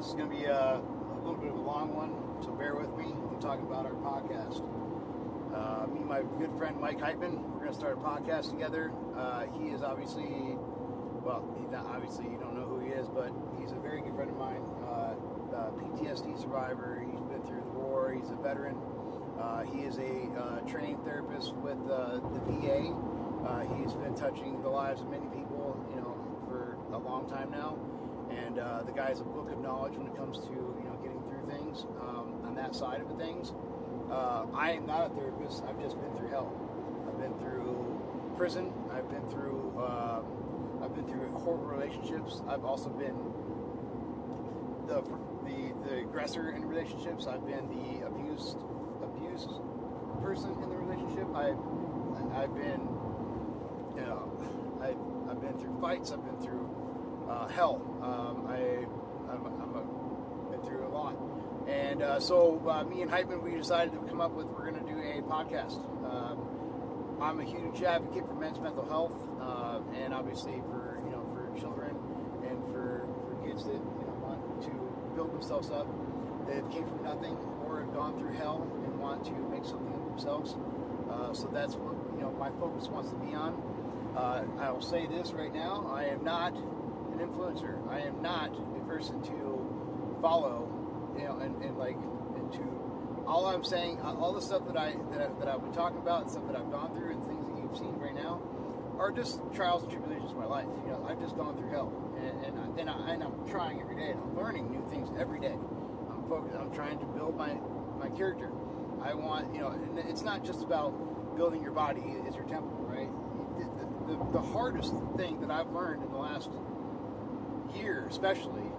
This is going to be a little bit of a long one, so bear with me. I'm talking about our podcast. Me and my good friend Mike Heitman, we're going to start a podcast together. He is obviously, well, he's not obviously, you don't know who he is, but he's a very good friend of mine. PTSD survivor. He's been through the war. He's a veteran. He is a trained therapist with the VA. He's been touching the lives of many people, you know, for a long time now. And the guy's a book of knowledge when it comes to, you know, getting through things on that side of things. I am not a therapist. I've just been through hell. I've been through prison. I've been through horrible relationships. I've also been the aggressor in relationships. I've been the abused person in the relationship. I've been, you know, I've been through fights. I've been through hell. I've been through a lot. And so me and Heitman, we decided to come up with, we're going to do a podcast. I'm a huge advocate for men's mental health, and obviously for, you know, for children and for kids that, you know, want to build themselves up, that came from nothing or have gone through hell and want to make something of themselves. So that's what, you know, my focus wants to be on. I will say this right now: I am not an influencer. I am not a person to follow, you know, and to. All I'm saying, all the stuff that I've been talking about, and stuff that I've gone through, and things that you've seen right now, are just trials and tribulations of my life. You know, I've just gone through hell, and I'm trying every day, and I'm learning new things every day. I'm focused. I'm trying to build my character. I want, you know, and it's not just about building your body is your temple, right? The hardest thing that I've learned in the last year, especially,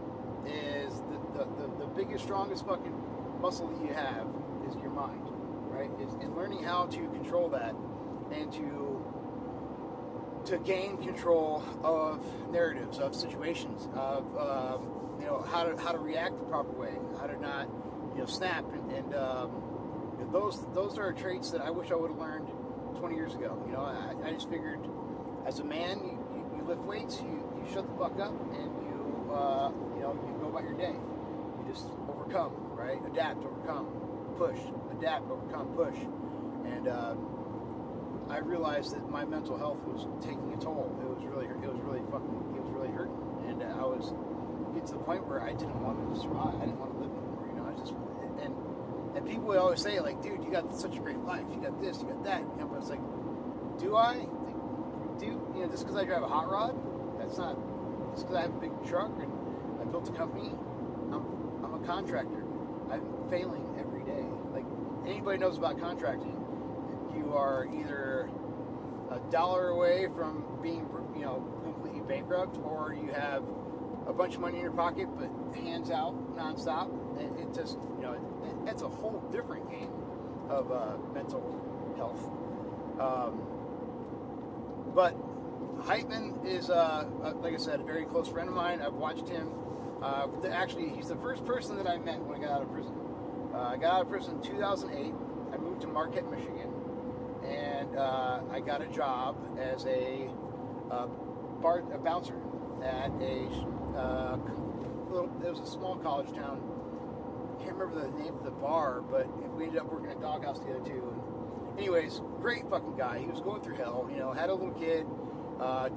is the biggest, strongest fucking muscle that you have is your mind, right? Is learning how to control that and to gain control of narratives, of situations, of you know, how to react the proper way, how to not, you know, snap, and those are traits that I wish I would have learned 20 years ago. You know, I just figured, as a man, you lift weights, you shut the fuck up, and you know, you go about your day. You just overcome, right? Adapt, overcome, push, adapt, overcome, push. And I realized that my mental health was taking a toll. It was really hurting. And I was getting to the point where I didn't want to survive. I didn't want to live anymore. You know, I just, and people would always say, like, dude, you got such a great life. You got this, you got that. You know, but it's like, do I? You know, just because I drive a hot rod, that's not. Just because I have a big truck and I built a company, I'm a contractor. I'm failing every day. Like, anybody knows about contracting, you are either $1 away from being, you know, completely bankrupt, or you have a bunch of money in your pocket but hands out nonstop. And it just, you know, it's a whole different game of mental health. But Heitman is, like I said, a very close friend of mine. I've watched him. Actually, he's the first person that I met when I got out of prison. I got out of prison in 2008. I moved to Marquette, Michigan, and I got a job as a bouncer at it was a small college town. I can't remember the name of the bar, but we ended up working at Doghouse together too. And anyways, great fucking guy. He was going through hell, you know, had a little kid,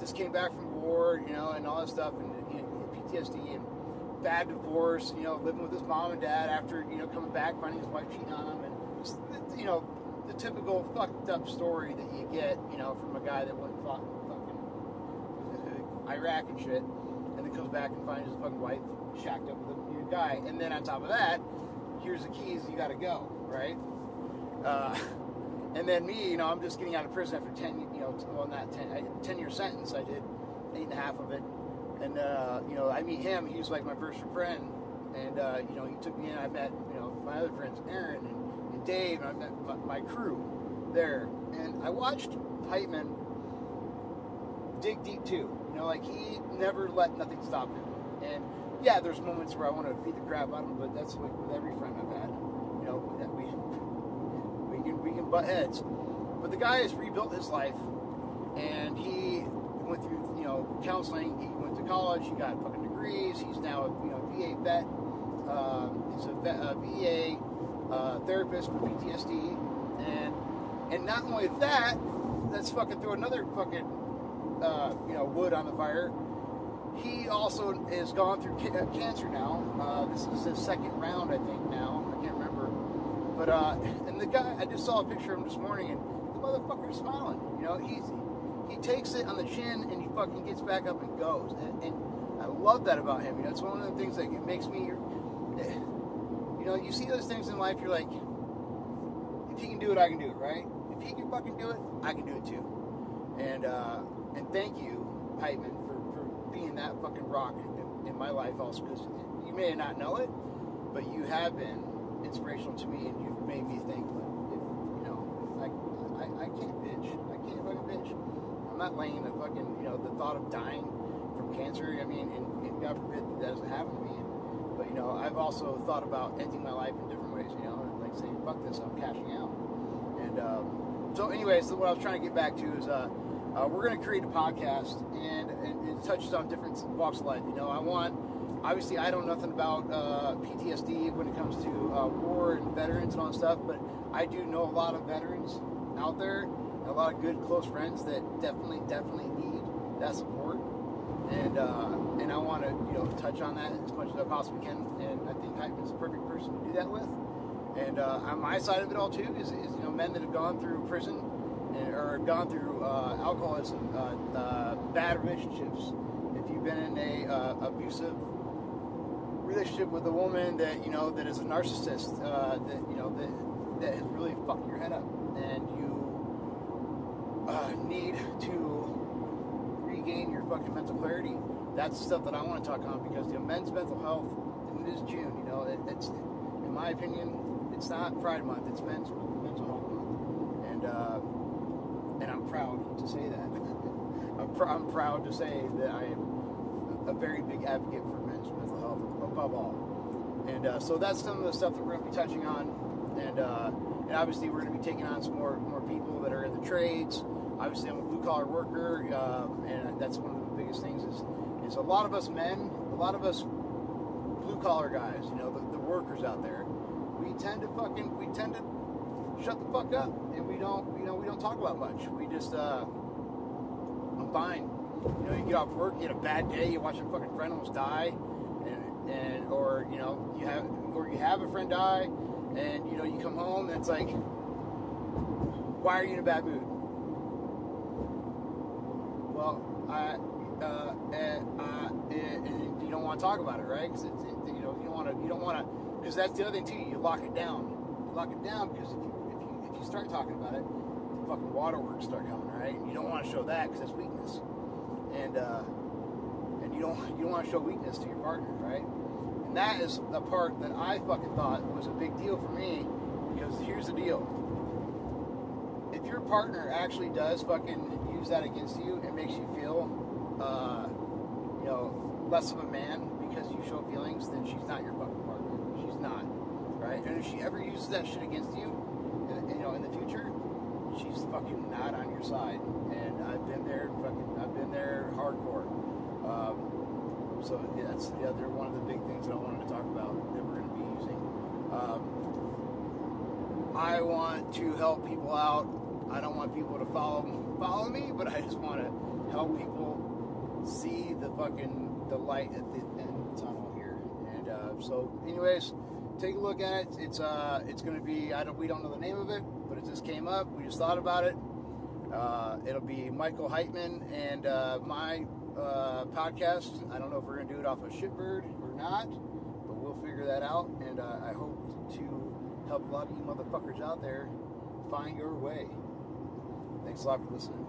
just came back from war, you know, and all that stuff, and PTSD, and bad divorce, you know, living with his mom and dad after, you know, coming back, finding his wife cheating on him, and just, you know, the typical fucked up story that you get, you know, from a guy that went and fought fucking Iraq and shit, and then comes back and finds his fucking wife shacked up with a new guy, and then on top of that, here's the keys, you gotta go, right? And then me, you know, I'm just getting out of prison after 10-year sentence. I did 8.5 of it. And, you know, I meet him. He was like my first friend. And, you know, he took me in. I met, you know, my other friends, Aaron and Dave. And I met my crew there. And I watched Heitman dig deep, too. You know, like, he never let nothing stop him. And, yeah, there's moments where I want to beat the crap out of him, but that's like with every friend I've had. You know, that we can butt heads. But the guy has rebuilt his life. And he went through, you know, counseling. He went to college. He got fucking degrees. He's now a, you know, VA vet. He's a VA therapist for PTSD, and not only that, let's fucking throw another fucking wood on the fire. He also has gone through cancer now. This is his second round, I think. Now I can't remember, but and the guy, I just saw a picture of him this morning, and the motherfucker's smiling. You know, he takes it on the chin and he fucking gets back up and goes. And I love that about him. You know, it's one of the things that makes me. You know, you see those things in life. You're like, if he can do it, I can do it, right? If he can fucking do it, I can do it too. And thank you, Heitman, for being that fucking rock in my life also, because you may not know it, but you have been inspirational to me, and you've made me think, I can't bitch. I can't fucking bitch. I'm not laying the fucking, the thought of dying from cancer. I mean, and God forbid that doesn't happen to me. But, I've also thought about ending my life in different ways, like saying, fuck this, I'm cashing out. And so anyways, what I was trying to get back to is we're going to create a podcast, and it touches on different walks of life. Obviously I know nothing about PTSD when it comes to war and veterans and all that stuff, but I do know a lot of veterans out there, and a lot of good close friends that definitely need that support. And I want to touch on that as much as I possibly can, and I think Heitman's the perfect person to do that with. And on my side of it all too is men that have gone through prison or gone through alcoholism, bad relationships. If you've been in a abusive relationship with a woman that that is a narcissist, that has really fucked your head up, and you need to regain your fucking mental clarity. That's the stuff that I want to talk on, because men's mental health, and it is June. It's, in my opinion, it's not Pride Month. It's Men's Mental Health Month, and I'm proud to say that. I'm proud to say that I am a very big advocate for men's mental health above all. And so that's some of the stuff that we're going to be touching on. And obviously we're going to be taking on some more people that are in the trades. Obviously I'm a blue collar worker, and that's one of the biggest things is a lot of us men, a lot of us blue collar guys, the workers out there, we tend to shut the fuck up, and we don't talk about much. We just I'm fine. You get off work, you had a bad day, you watch a fucking friend almost die, or you have a friend die, and you come home and it's like, why are you in a bad mood? Well, and you don't want to talk about it, right? Because you don't want to, because that's the other thing too. You lock it down. Because if you start talking about it, the fucking waterworks start coming, right? And you don't want to show that because that's weakness, and you don't want to show weakness to your partner, right? And that is the part that I fucking thought was a big deal for me, because here's the deal: if your partner actually does fucking use that against you and makes you feel, less of a man because you show feelings, then she's not your fucking partner. She's not, right? And if she ever uses that shit against you, in the future, she's fucking not on your side. And I've been there hardcore. So yeah, that's the other one of the big things that I wanted to talk about that we're going to be using. I want to help people out. I don't want people to follow me, but I just want to help people see the light at the end of the tunnel here. And so, anyways, take a look at it. It's going to be, we don't know the name of it, but it just came up. We just thought about it. It'll be Michael Heitman and my podcast. I don't know if we're going to do it off of Shitbird or not, but we'll figure that out. And I hope to help a lot of you motherfuckers out there find your way. Thanks a lot for listening.